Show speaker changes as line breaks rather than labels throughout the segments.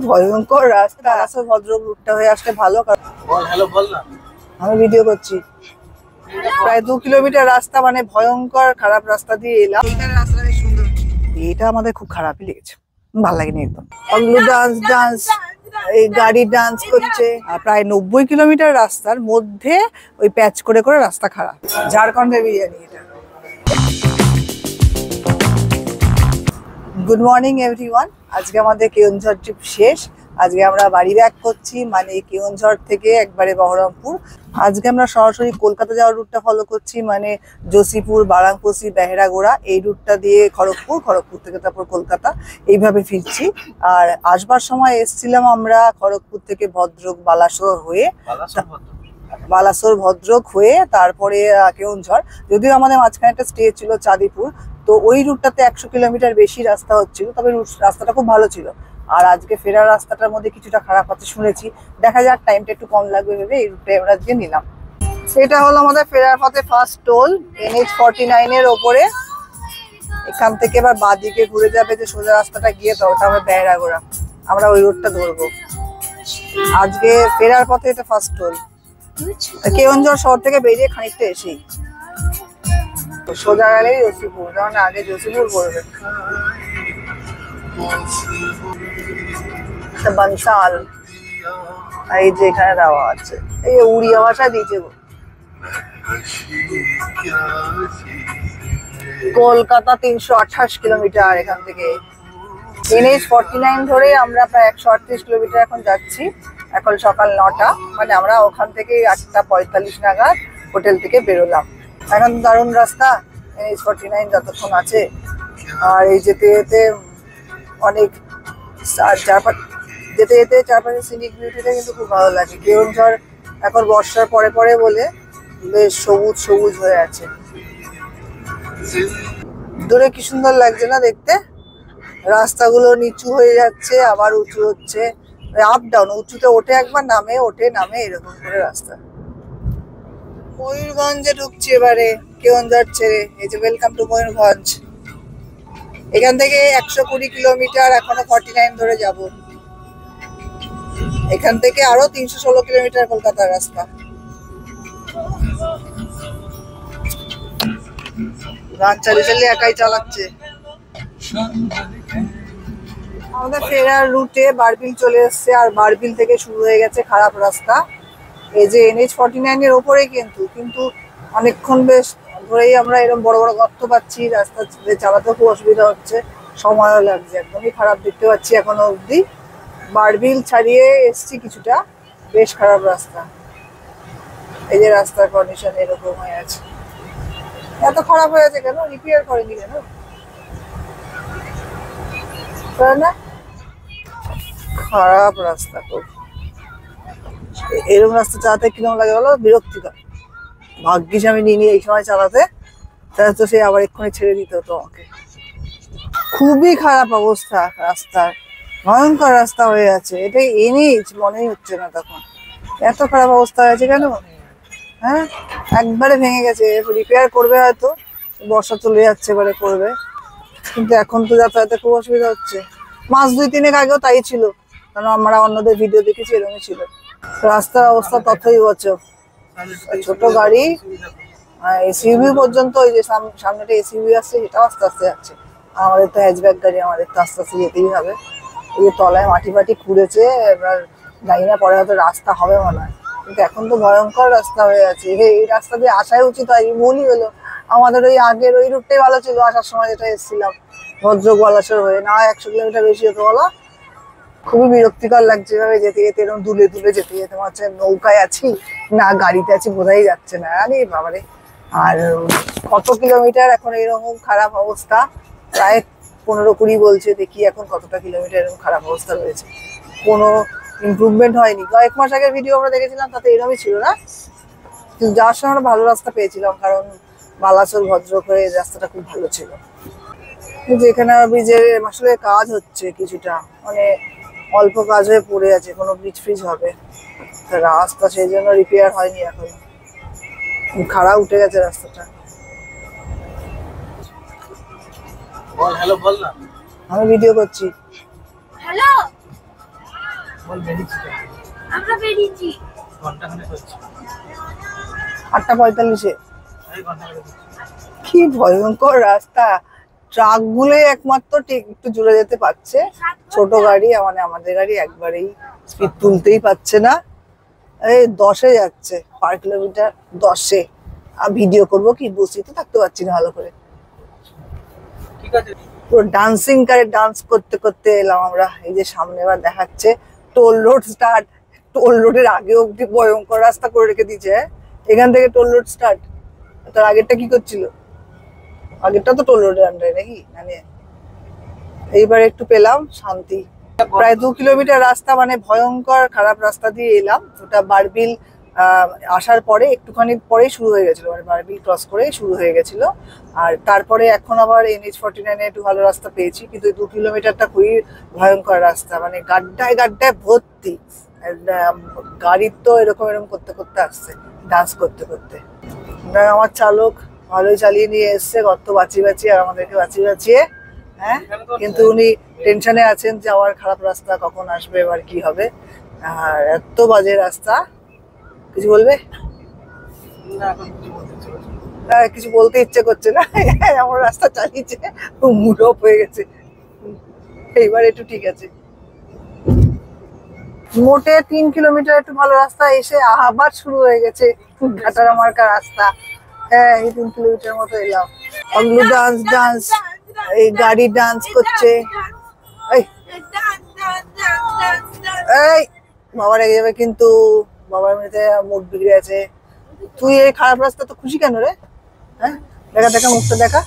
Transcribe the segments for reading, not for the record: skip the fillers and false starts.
ভয়ঙ্কর রাস্তা। আসলে ভদ্রক রুটটা হয়ে আসলে ভালো।
বল হ্যালো বল না,
আমি ভিডিও করছি। প্রায় 2 কিলোমিটার রাস্তা, মানে ভয়ঙ্কর খারাপ রাস্তা দিয়ে এলাম। এইখানে রাস্তাটা বেশ সুন্দর। এটা আমাদের খুব খারাপই লেগেছে, ভালো লাগেনি একদম। ওগুলো ডান্স এই গাড়ি ডান্স করছে। আর প্রায় 90 কিলোমিটার রাস্তার মধ্যে ওই প্যাচ করে করে রাস্তা খারাপ। ঝাড়খণ্ডের বিরিয়ানি এটা। Good morning everyone. আজকে আমাদের কেওনঝড় ট্রিপ শেষ। আজকে আমরা বাড়ি ব্যাক করছি, মানে কেওনঝড় থেকে একবারে বহরমপুর। আজকে আমরা সরাসরি কলকাতা যাওয়ার রুটটা ফলো করছি, মানে জসিপুর, বারাংপসি, বেহেরাগোড়া এই রুটটা দিয়ে খড়গপুর, খড়গপুর থেকে তারপর কলকাতা, এইভাবে ফিরছি। আর আসবার সময় এসছিলাম আমরা খড়গপুর থেকে ভদ্রক, বালাসোর হয়ে, বালাসোর ভদ্রক হয়ে তারপরে কেওনঝড়। যদিও আমাদের মাঝখানে একটা স্টে ছিল চাঁদিপুর, তো ওই রুটটাতে 100 কিলোমিটার বেশি রাস্তা হচ্ছিল, তবে রাস্তাটা খুব ভালো ছিল। আর আজকে ফেরার রাস্তাটার মধ্যে কিছুটা খারাপ আছে শুনেছি, দেখা যাক, টাইমটা একটু কম লাগবে ভেবে এই রুটটা আমরা আজকে নিলাম। এটা হলো আমাদের ফেরার পথে ফার্স্ট টোল, NH49 এর ওপরে। এখান থেকে এবার বাঁদিকে ঘুরে যাবে, যে সোজা রাস্তাটা গিয়ে তো ওটা হবে বেহেরাগোড়া, আমরা ওই রুটটা ধরবো। আজকে ফেরার পথে এটা ফার্স্ট টোল। কেওনঝড় শহর থেকে বেরিয়ে খানিকটা এসেই সোজা গেলেই জসিপুর, কারণ আগে জসিপুর পড়বে। বনসাল এই যে এখানে দেওয়া আছে, এই উড়িয়া ভাষা দিয়েছে গো। কলকাতা 328 কিলোমিটার এখান থেকে। NH49 ধরে আমরা প্রায় 138 কিলোমিটার এখন যাচ্ছি। এখন সকাল 9টা, মানে আমরা ওখান থেকে 8:45 নাগাদ হোটেল থেকে বেরোলাম। এখন দারুণ রাস্তা, NH49 যতক্ষণ আছে। আর এই যেতে যেতে অনেক যেতে যেতে চারপাশে সিনিক বিউটিটা কিন্তু খুব ভালো লাগে। কেওনঝড় এখন বর্ষার পরে পরে বলে বেশ সবুজ সবুজ হয়ে আছে। দূরে কি সুন্দর লাগছে না দেখতে। রাস্তাগুলো নিচু হয়ে যাচ্ছে, আবার উঁচু হচ্ছে, আপ ডাউন, উঁচুতে ওঠে একবার, নামে ওঠে নামে, এরকম করে রাস্তা। ময়ূরগঞ্জে ঢুকছি এবারে কেওনঝড় ছেড়ে। এই যে ওয়েলকাম টু ময়ূরগঞ্জ। এখান থেকে 120 কিলোমিটার, এখনো 49 ধরে যাব। এখান থেকে আরো 316 কিলোমিটার কলকাতার রাস্তা। গান চালিয়ে চালিয়ে একাই চালাচ্ছে। আমাদের ফেরার রুটে বারবিল চলে এসছে, আর বারবিল থেকে শুরু হয়ে গেছে খারাপ রাস্তা। এই যে NH49 এর ওপরে কিন্তু অনেকক্ষণ বেশ ধরেই আমরা এরকম বড় বড় গর্ত পাচ্ছি, রাস্তা চালাতে খুব অসুবিধা হচ্ছে, সময়ও লাগছে, একদমই খারাপ দেখতে পাচ্ছি এখনো অবধি। বারবিল ছাড়িয়ে এসছি কিছুটা, বেশ খারাপ রাস্তা। এই যে রাস্তার কন্ডিশন এরকম হয়ে আছে। এত খারাপ হয়ে আছে কেন? রিপেয়ার করেনি কেন? না, খারাপ রাস্তা খুব। এরকম রাস্তা চালাতে কিরকম লাগে বলো? বিরক্তিকর। ভাগ্যিস আমি নিয়ে এই সময় চালাতে, তাহলে তো সে আবার এক্ষুনি ছেড়ে দিতে হতো আমাকে। খুবই খারাপ অবস্থা রাস্তার, ভয়ঙ্কর রাস্তা হয়ে আছে। এটা NH মনেই হচ্ছে না তখন, এত খারাপ অবস্থা হয়েছে কেন? হ্যাঁ, একবারে ভেঙে গেছে। রিপেয়ার করবে হয়তো, বর্ষা চলে যাচ্ছে, এবারে করবে, কিন্তু এখন তো যাতায়াতে খুব অসুবিধা হচ্ছে। মাস 2-3 আগেও তাই ছিল, কারণ আমরা অন্যদের ভিডিও দেখেছি, এরকমই ছিল। রাস্তার অবস্থা ততই বছর। ছোট গাড়ি, SUV পর্যন্ত, ওই যে সামনেটা SUV আসছে, সেটাও আস্তে আস্তে যাচ্ছে। আমাদের তো হ্যাচব্যাক গাড়ি, আমাদের তো আস্তে আস্তে যেতেই হবে। এই যে তলায় মাটি ফাটি খুঁড়েছে, এবার জানি না পরে হয়তো রাস্তা হবে মনে হয়, কিন্তু এখন তো ভয়ঙ্কর রাস্তা হয়ে আছে। এই রাস্তা দিয়ে আসাই উচিত হয়, ভুলই হলো। আমাদের ওই আগের ওই রুটটাই ভালো ছিল, আসার সময় যেটা এসেছিলাম ভদ্রক বালাসোর হয়ে, না 100 কিলোমিটার বেশি হতো বলো। খুবই বিরক্তিকর লাগছে এভাবে যেতে যেতে, এরকম দুলে দুলে যেতে যেতে মনে হচ্ছে নৌকায় আছি না গাড়িতে আছি, বোঝাই যাচ্ছে না। আরে বাবারে, আর কত কিলোমিটার এখন এরকম খারাপ অবস্থা? প্রায় 15-20 বলছে, দেখি এখন কতটা কিলোমিটার এরকম খারাপ অবস্থা রয়েছে। কোনো ইমপ্রুভমেন্ট হয়নি। কয়েক মাস আগের ভিডিও আমরা দেখেছিলাম, তাতে এরকমই ছিল না, কিন্তু যাওয়ার সময় আমরা ভালো রাস্তা পেয়েছিলাম, কারণ বালাসোর ভদ্রক হয়ে রাস্তাটা খুব ভালো ছিল। কিন্তু এখানে ব্রিজের আসলে কাজ হচ্ছে কিছুটা, মানে অল্প কাজ হয়ে পড়ে আছে, কোনো ব্রিজ ফ্রিজ হবে রাস্তা, সেই জন্য রিপেয়ার হয়নি এখন, খাড়া উঠে গেছে রাস্তাটা।
বল হ্যালো বল না,
আমি ভিডিও করছি।
হ্যালো
আমরা বেরিয়েছি
8:45-এ। কি ভয়ঙ্কর রাস্তা, ট্রাক গুলো একমাত্র ঠিক একটু জোরে যেতে পারছে, ছোট গাড়ি মানে আমাদের গাড়ি একবারেই স্পিড তুলতেই পারছে না। এই 10-এ যাচ্ছে পার কিলোমিটার, 10-এ। আর ভিডিও করবো কি, বসেই তো থাকতে পারছি না ভালো করে। পুরো ডান্সিং কারে ডান্স করতে করতে এলাম আমরা। এই যে সামনে এবার দেখাচ্ছে টোল রোড স্টার্ট। টোল রোডের আগে অব্দি ভয়ঙ্কর রাস্তা করে রেখে দিয়েছে। এখান থেকে টোল রোড স্টার্ট। তার আগেরটা কি করছিল? আগেরটা তো টোল রোডের আন্ডারে নাকি, মানে এইবার একটু পেলাম শান্তি। প্রায় 2 কিলোমিটার রাস্তা, মানে ভয়ঙ্কর খারাপ রাস্তা দিয়ে এলাম। ওটা বারবিল আসার পরে একটুখানি পরেই শুরু হয়ে গেছিল, মানে বারবিল ক্রস করে শুরু হয়ে গেছিল। আর তারপরে এখন আবার NH-49-এ একটু ভালো রাস্তা পেয়েছি, কিন্তু 2 কিলোমিটারটা খুবই ভয়ঙ্কর রাস্তা, মানে গাড্ডায় গাড্ডায় ভর্তি। গাড়ির তো এরকম এরকম করতে করতে আসছে, ডান্স করতে করতে। আমার চালক ভালোই চালিয়ে নিয়ে এসছে, গর্ত বাঁচিয়ে বাঁচিয়ে আর আমাদেরকে বাঁচিয়ে বাঁচিয়ে। হ্যাঁ, কিন্তু উনি টেনশনে আছেন যে আমার খারাপ রাস্তা কখন আসবে, এবার কি হবে। আর এত বাজে রাস্তা। কিছু বলবে? কিছু বলতে ইচ্ছে করছে না, আমার রাস্তা চালিয়েছে, মুড অফ হয়ে গেছে। এইবার একটু ঠিক আছে। মোটে 3 কিলোমিটার একটু ভালো রাস্তা এসে আবার শুরু হয়ে গেছে ঘাটারা মার্কা রাস্তা। হ্যাঁ, এই 3 কিলোমিটার মতো এলাম। অগলু ডান্স ডান্স, এই গাড়ি ডান্স করছে। এই এই বাবা রেগে যাবে কিন্তু, বাবার মেয়েতে মুড বিগড়ে আছে। তুই এই খারাপ রাস্তা তো খুশি কেন রে? হ্যাঁ, দেখা দেখা মুখটা দেখা,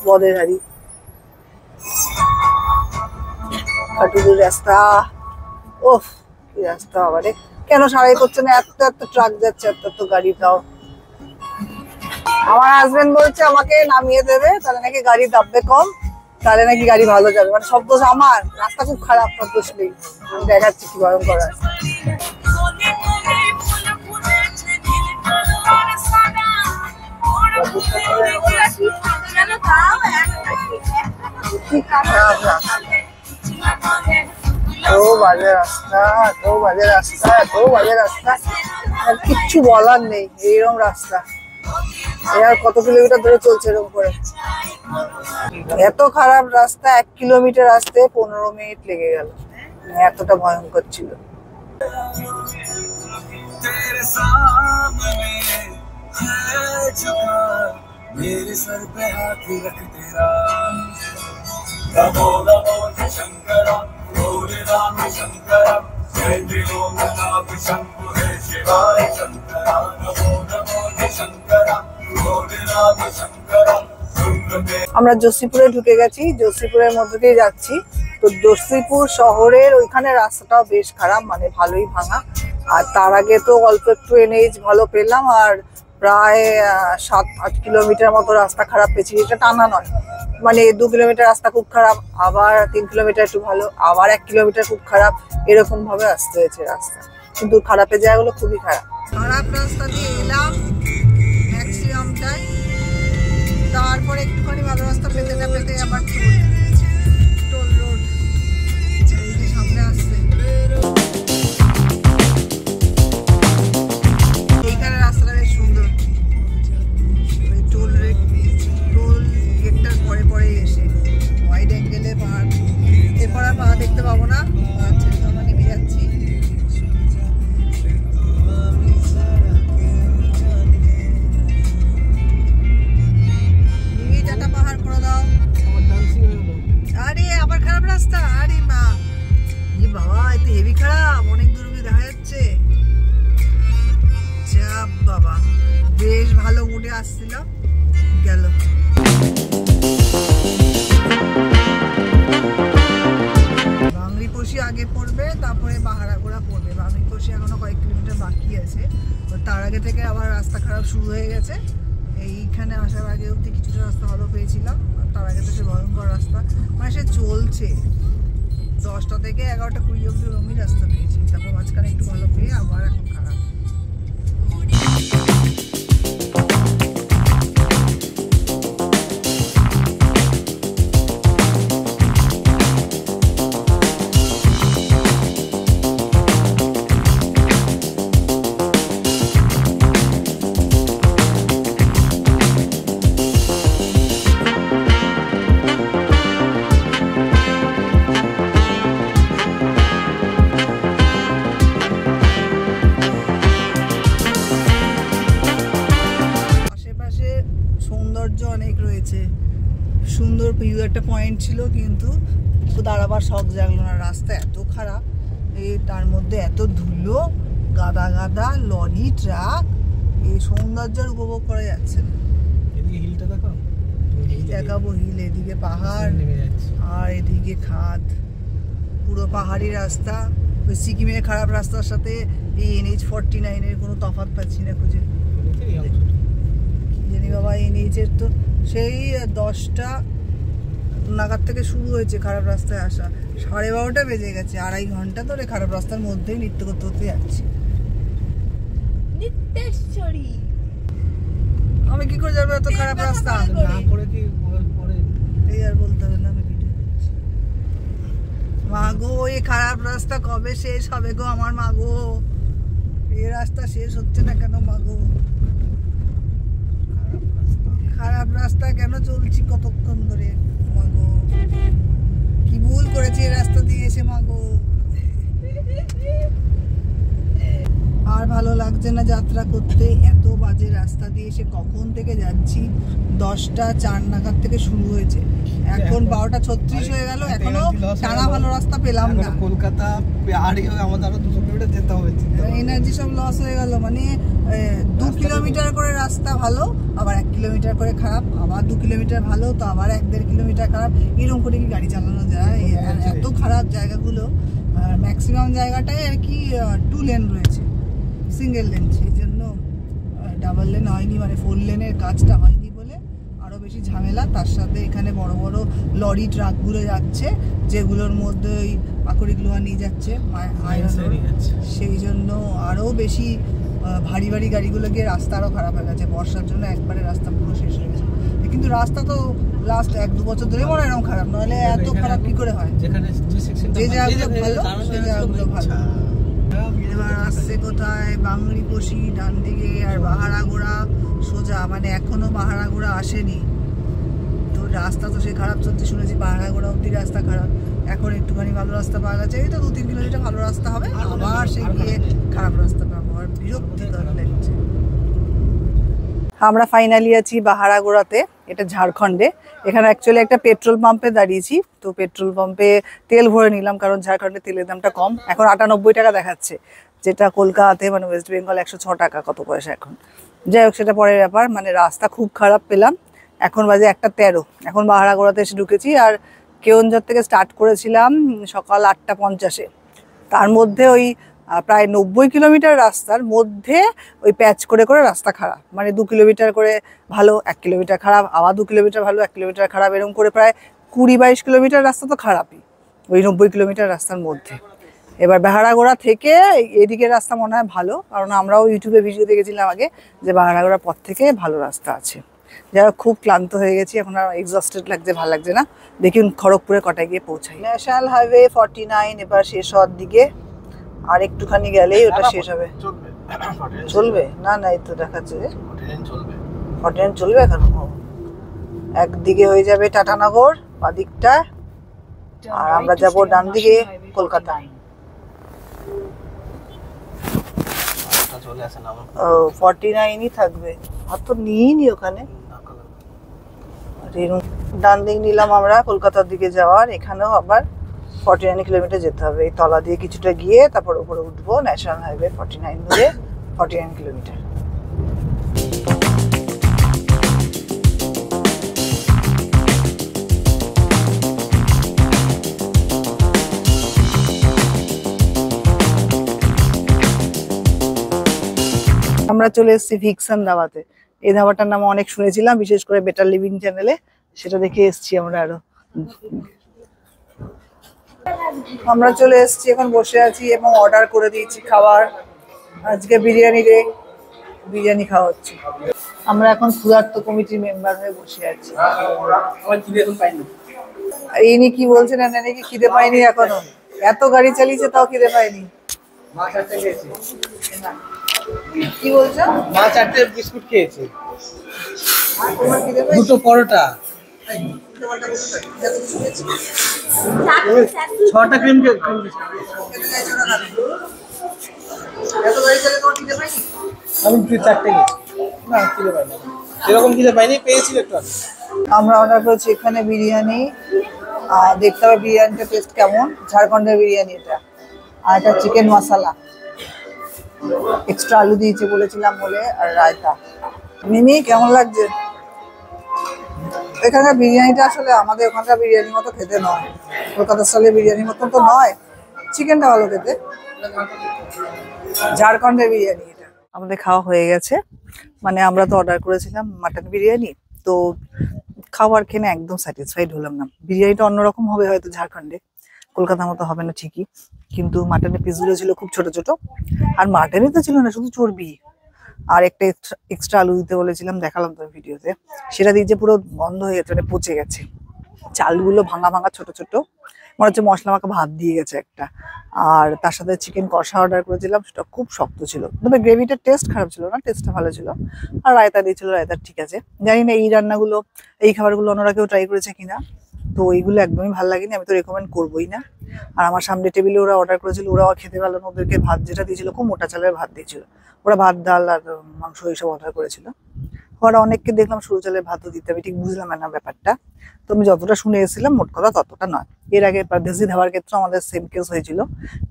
বদের হারি। খাটুলির রাস্তা, ওফ কি রাস্তা বাবারে। কেন সারাই করছে না? এত এত ট্রাক যাচ্ছে, এত এত গাড়ি। তাও আমার হাজবেন্ড বলছে আমাকে নামিয়ে দেবে, তাহলে নাকি গাড়ি দাববে কম, তাহলে নাকি গাড়ি ভালো যাবে। মানে সব দোষ আমার, রাস্তা খুব খারাপ, সব দোষ নেই। আমি দেখাচ্ছি কি ভয়ঙ্কর রাস্তা। এত বাজে রাস্তা, এত বাজে রাস্তা, এত বাজে রাস্তা, আর কিচ্ছু বলার নেই। এইরকম রাস্তা আর কত কিলোমিটার ধরে চলছে এরকম করে। এত খারাপ রাস্তা, 1 কিলোমিটার আসতে 15 মিনিট লেগে গেল, এতটা ভয়ঙ্কর ছিল। আমরা জোশীপুরে ঢুকে গেছি, জোশীপুরের মধ্যে দিয়ে যাচ্ছি। তো জোশীপুর শহরের ওইখানে রাস্তাটাও বেশ খারাপ, মানে ভালোই ভাঙা। আর তার আগে তো অল্প একটু NH ভালো পেলাম, আর প্রায় 7-8 কিলোমিটার মতো রাস্তা খারাপ পেয়েছি। এটা টানা নয়, মানে 2 কিলোমিটার রাস্তা খুব খারাপ, আবার 3 কিলোমিটার একটু ভালো, আবার 1 কিলোমিটার খুব খারাপ, এরকম ভাবে আসতে হয়েছে রাস্তা। কিন্তু খারাপের জায়গাগুলো খুবই খারাপ। খারাপ রাস্তা দিয়ে এলাম ম্যাক্সিমামটাই, তারপরে একটুখানি ভালো রাস্তা পেতে না পেতে আবার টোল রোড সামনে আসছে। এইখানে রাস্তাটা বেশ সুন্দর, টোল গেটটার পরে পরে এসে ওয়াইড অ্যাঙ্গেলে পাহাড়। এরপর আর পাহাড় দেখতে পাবো না, আমরা নেমে যাচ্ছি। পাহাড় করে দাও। আরে আবার খারাপ রাস্তা, আরে মা, বাবা এত হেভি খারাপ, অনেক দূর দেখা যাচ্ছে। চাপ বাবা, বেশ ভালো মুডে আসছিল, গেল। বাংলিপোষি আগে পড়বে, তারপরে বাহারাগোড়া পড়বে। বাংলিপোষি এখনো কয়েক কিলোমিটার বাকি আছে, তার আগে থেকে আবার রাস্তা খারাপ শুরু হয়ে গেছে। এইখানে আসার আগে অব্দি কিছুটা রাস্তা ভালো পেয়েছিলাম, তার আগে তো সে ভয়ঙ্কর রাস্তা, মানে সে চলছে 10টা থেকে 11টা-20 অব্দি রঙিন রাস্তা পেয়েছি, তারপর মাঝখানে একটু ভালো পেয়ে আবার এখন খারাপ। ওই একটা পয়েন্ট ছিল, কিন্তু দাঁড়াবার শখ জাগলো না। রাস্তা এত খারাপ, তার মধ্যে এত ধুলো, গাদা গাদা লরি ট্রাক, এই সৌন্দর্যের উপভোগ করা যাচ্ছে না। দেখাবো হিল, এদিকে পাহাড় আর এদিকে খাদ, পুরো পাহাড়ি রাস্তা। ওই সিকিমের খারাপ রাস্তার সাথে এই NH49 এর কোনো তফাৎ পাচ্ছি না খুঁজে। কি জানি বাবা, NH এর তো সেই 10টা নাগাদ থেকে শুরু হয়েছে খারাপ রাস্তায় আসা, 12:30 বেজে গেছে। 2.5 ঘন্টা ধরে খারাপ রাস্তার মধ্যেই নৃত্য করতে করতে যাচ্ছি। নিত্যেশ্বরী, আমি কি করে যাবো এত খারাপ রাস্তা? এই আর বলতে হবে না, আমি ভিডিও করছি। মা গো, এই খারাপ রাস্তা কবে শেষ হবে গো আমার মা গো? এই রাস্তা শেষ হচ্ছে না কেন মা গো? খারাপ রাস্তা কেন চলছি কতক্ষণ ধরে মা গো? কি ভুল করেছি এই রাস্তা দিয়ে এসে মা গো? আর ভালো লাগছে না যাত্রা করতে, এত বাজে রাস্তা দিয়ে এসে। কখন থেকে যাচ্ছি, 10টা 4 নাগাদ থেকে শুরু হয়েছে, এখন 12:36 হয়ে গেল, এখনো টানা ভালো রাস্তা পেলাম না।
কলকাতা আমাদের আরো 200 কিলোমিটার যেতে হবে,
এনার্জি সব লস হয়ে গেল। মানে 2 কিলোমিটার করে রাস্তা ভালো, আবার 1 কিলোমিটার করে খারাপ, আবার 2 কিলোমিটার ভালো, তো আবার 1-1.5 কিলোমিটার খারাপ। এরকম করে কি গাড়ি চালানো যায়? এত খারাপ জায়গাগুলো। ম্যাক্সিমাম জায়গাটাই আর কি 2 লেন রয়েছে, সিঙ্গেল লেন, সেই জন্য ডাবল লেন হয়নি, মানে 4 লেনের কাজটা হয়নি বলে আরো বেশি ঝামেলা। তার সাথে এখানে বড় বড় লরি ট্রাকগুলো যাচ্ছে, যেগুলোর মধ্যে ওই আকরিক লোহা নিয়ে যাচ্ছে, সেই জন্য আরো বেশি ভারী ভারী গাড়িগুলো গিয়ে রাস্তা আরো খারাপ হয়ে গেছে। বর্ষার জন্য একবারে রাস্তা পুরো শেষ হয়ে গেছে। কিন্তু রাস্তা তো লাস্ট 1-2 বছর ধরে মনে হয় এরকম খারাপ, নাহলে এত খারাপ কি করে হয়? যে জায়গাগুলো ভালো সেই জায়গাগুলো ভালো। এবার আসছে কোথায়? বাংরিপোষি ডান দিকে, আর বাহারাগোড়া সোজা, মানে এখনো বাহারাগোড়া আসেনি তো। রাস্তা তো সে খারাপ চলছে শুনেছি, বাহারাগোড়া অব্দি রাস্তা খারাপ। এখন একটুখানি ভালো রাস্তা পাওয়া গেছে, এই তো 2-3 কিলোমিটার ভালো রাস্তা হবে, আবার সে গিয়ে খারাপ রাস্তা পাবো, আর বিরক্তিকর লাগছে। আমরা ফাইনালি আছি বাহারাগোড়াতে, এটা ঝাড়খণ্ডে। এখানে অ্যাকচুয়ালি একটা পেট্রোল পাম্পে দাঁড়িয়েছি, তো পেট্রোল পাম্পে তেল ভরে নিলাম, কারণ ঝাড়খণ্ডে তেলের দামটা কম। এখন 98 টাকা দেখাচ্ছে, যেটা কলকাতাতে মানে ওয়েস্ট বেঙ্গল 106 টাকা কত পয়সা এখন। যাই হোক, সেটা পরের ব্যাপার। মানে রাস্তা খুব খারাপ পেলাম। এখন বাজে 1:13, এখন বাহারাগোড়াতে এসে ঢুকেছি। আর কেওনঝড় থেকে স্টার্ট করেছিলাম সকাল 8:50-এ। তার মধ্যে ওই প্রায় 90 কিলোমিটার রাস্তার মধ্যে ওই প্যাচ করে করে রাস্তা খারাপ, মানে 2 কিলোমিটার করে ভালো, 1 কিলোমিটার খারাপ, আবার 2 কিলোমিটার ভালো, 1 কিলোমিটার খারাপ, এরকম করে প্রায় 20-22 কিলোমিটার রাস্তা তো খারাপই ওই 90 কিলোমিটার রাস্তার মধ্যে। এবার বাহারাগোড়া থেকে এদিকে রাস্তা মনে হয় ভালো, কারণ আমরাও ইউটিউবে ভিডিও দেখেছিলাম আগে যে বাহারাগোড়ার পর থেকে ভালো রাস্তা আছে। যারা খুব ক্লান্ত হয়ে গেছি, এখন আর এক্সস্টেড লাগছে, ভালো লাগছে না। দেখুন খড়গপুরে কটায় গিয়ে পৌঁছাই। ন্যাশনাল হাইওয়ে 49 এবার শেষ হওয়ার দিকে, আর একটুখানি গেলেই ওটা শেষ হবে। চলবে না? না, এই তো দেখাচ্ছে 49 চলবে এখন। একদিকে হয়ে যাবে টাটানগর বাদিকটা, আর আমরা যাবো ডান দিকে কলকাতা। ও 49ই থাকবে, আর তো নিইনি ওখানে। ডান দিক নিলাম আমরা কলকাতার দিকে যাওয়ার, এখানেও আবার 49 কিলোমিটার যেতে হবে। এই তলা দিয়ে কিছুটা গিয়ে তারপর উপরে উঠবো ন্যাশনাল হাইওয়ে 49 ধরে 49 কিলোমিটার। আমরা চলে এসেছি ভিকসান ধাবাতে। এই ধাবাটার নাম অনেক শুনেছিলাম, বিশেষ করে বেটার লিভিং চ্যানেলে, সেটা দেখে এসেছি আমরা। আরো আমরা চলে এসেছি, এখন বসে আছি এবং অর্ডার করে দিয়েছি খাবার। আজকে বিরিয়ানি খাওয়া হচ্ছে। আমরা এখন ক্ষুধার্ত কমিটির মেম্বার হয়ে বসে আছি। ইনি কি বলছেন, নাকি খিদে পাইনি এখনো? এত গাড়ি চালিয়েছে তাও খিদে পাইনি। কি বলছো?
মা 4টে বিস্কুট খেয়েছে, 2টো পরোটা, 6টা ক্রিম কেক। আমি 4টে গেছি, না খিদে পাইনি। এরকম খিদে পাইনি, পেয়েছিল একটু আগে।
আমরা অর্ডার করেছি এখানে বিরিয়ানি। দেখতে হবে বিরিয়ানিটা টেস্ট কেমন। ঝাড়খণ্ডের বিরিয়ানি এটা। আর এটা চিকেন মশলা, এক্সট্রা আলু দিয়েছে বলেছিলাম বলে, আর রায়তা। মিমি কেমন লাগছে? এখানকার বিরিয়ানিটা আসলে আমাদের ওখানকার বিরিয়ানির মতো খেতে নয়, কলকাতা স্টাইলের বিরিয়ানির মতো তো নয়। চিকেনটা ভালো খেতে, ঝাড়খণ্ডের বিরিয়ানি এটা। আমাদের খাওয়া হয়ে গেছে, মানে আমরা তো অর্ডার করেছিলাম মাটন বিরিয়ানি, তো খাবার খেয়ে না একদম স্যাটিসফাইড হলাম না। বিরিয়ানিটা অন্যরকম হবে হয়তো ঝাড়খণ্ডে, কলকাতার মতো হবে না ঠিকই, কিন্তু মাটনের পিসগুলো ছিল খুব ছোট ছোট। আর মাটনই তো ছিল না, শুধু চর্বি। আর একটা এক্সট্রা আলু দিতে বলেছিলাম, দেখালাম তো ভিডিওতে, সেটা দিয়েছে পুরো বন্ধ হয়ে গেছে, মানে পচে গেছে। চালগুলো ভাঙা ভাঙা ছোট ছোট, মনে হচ্ছে মশলা মাখা ভাত দিয়ে গেছে একটা। আর তার সাথে চিকেন কষা অর্ডার করেছিলাম, সেটা খুব শক্ত ছিল, তবে গ্রেভিটার টেস্ট খারাপ ছিল না, টেস্টটা ভালো ছিল। আর রায়তা দিয়েছিল, রায়তা ঠিক আছে। জানি না এই রান্নাগুলো, এই খাবারগুলো অন্যরা কেউ ট্রাই করেছে কিনা, তো এইগুলো একদমই ভালো লাগেনি, আমি তো রেকমেন্ড করবোই না। আর আমার সামনে টেবিলে ওরা অর্ডার করেছিল, ওরাও খেতে পারলো না, ওদেরকে ভাত যেটা দিয়েছিল খুব মোটা চালের ভাত দিয়েছিল। ওরা ভাত ডাল আর মাংস এইসব অর্ডার করেছিল। ওরা অনেককে দেখলাম সরু চালের ভাতও দিতে, আমি ঠিক বুঝলাম না ব্যাপারটা। তো আমি যতটা শুনে এসেছিলাম মোট কথা ততটা নয়। এর আগে পারদেশি ধাবার ক্ষেত্রে আমাদের সেম কেস হয়েছিল,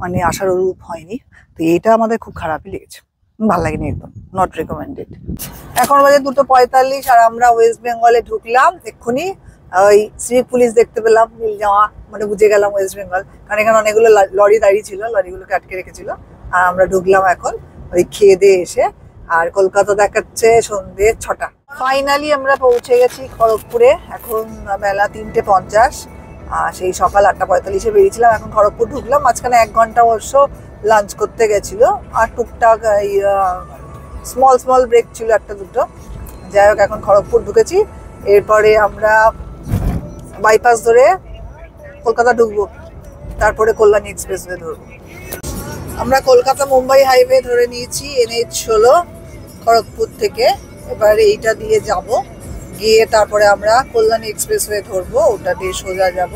মানে আশার অনুরূপ হয়নি। তো এটা আমাদের খুব খারাপই লেগেছে, ভালো লাগেনি একদম, নট রেকমেন্ডেড। এখন বাজে 2:45 আর আমরা ওয়েস্ট বেঙ্গলে ঢুকলাম এক্ষুনি। ওই সিভিক পুলিশ দেখতে পেলাম, নীল জামা, মানে বুঝে গেলাম ওয়েস্ট বেঙ্গল, কারণ এখানে অনেকগুলো লরি দাঁড়িয়ে ছিল, লরিগুলোকে আটকে রেখেছিল। আর আমরা ঢুকলাম এখন ওই খেয়ে দিয়ে এসে। আর কলকাতা দেখাচ্ছে সন্ধ্যে 6টা। ফাইনালি আমরা পৌঁছে গেছি খড়গপুরে, এখন বেলা 3:50। সেই সকাল 8:45-এ বেরিয়েছিলাম, এখন খড়গপুর ঢুকলাম। মাঝখানে 1 ঘন্টা অবশ্য লাঞ্চ করতে গেছিল, আর টুকটাক এই স্মল স্মল ব্রেক ছিল একটা দুটো। যাই হোক, এখন খড়গপুর ঢুকেছি। এরপরে আমরা বাইপাস ধরে কলকাতা ঢুকবো, তারপরে কল্যাণী এক্সপ্রেসওয়ে ধরবো। আমরা কলকাতা মুম্বাই হাইওয়ে ধরে নিয়েছি, NH-16 খড়গপুর থেকে। এবার এইটা দিয়ে যাব, গিয়ে তারপরে আমরা কল্যাণী এক্সপ্রেসওয়ে ধরবো, ওটা দিয়ে সোজা যাব,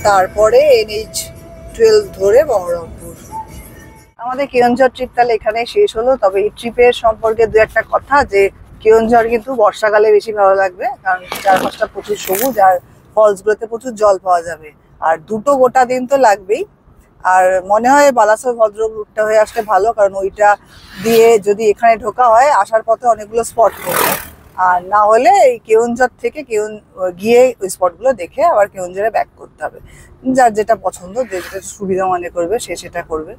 তারপরে NH-12 ধরে বহরমপুর। আমাদের কেওনঝড় ট্রিপ তাহলে এখানে শেষ হলো। তবে এই ট্রিপের সম্পর্কে দু একটা কথা, যে কেওনঝড় কিন্তু বর্ষাকালে বেশি ভালো লাগবে, কারণ চারপাশটা প্রচুর সবুজ, আর ফলসগুলোতে প্রচুর জল পাওয়া যাবে। আর দুটো গোটা দিন তো লাগবেই। আর মনে হয় বালাসোর ভদ্রক রুটটা হয়ে আসলে ভালো, কারণ ওইটা দিয়ে যদি এখানে ঢোকা হয়, আসার পথে অনেকগুলো স্পট পড়বে। আর না হলে এই কেওনঝড় থেকে গিয়ে ওই স্পটগুলো দেখে আবার কেওনঝড়ে ব্যাক করতে হবে। যার যেটা পছন্দ, যে যেটা সুবিধা মনে করবে সে সেটা করবে।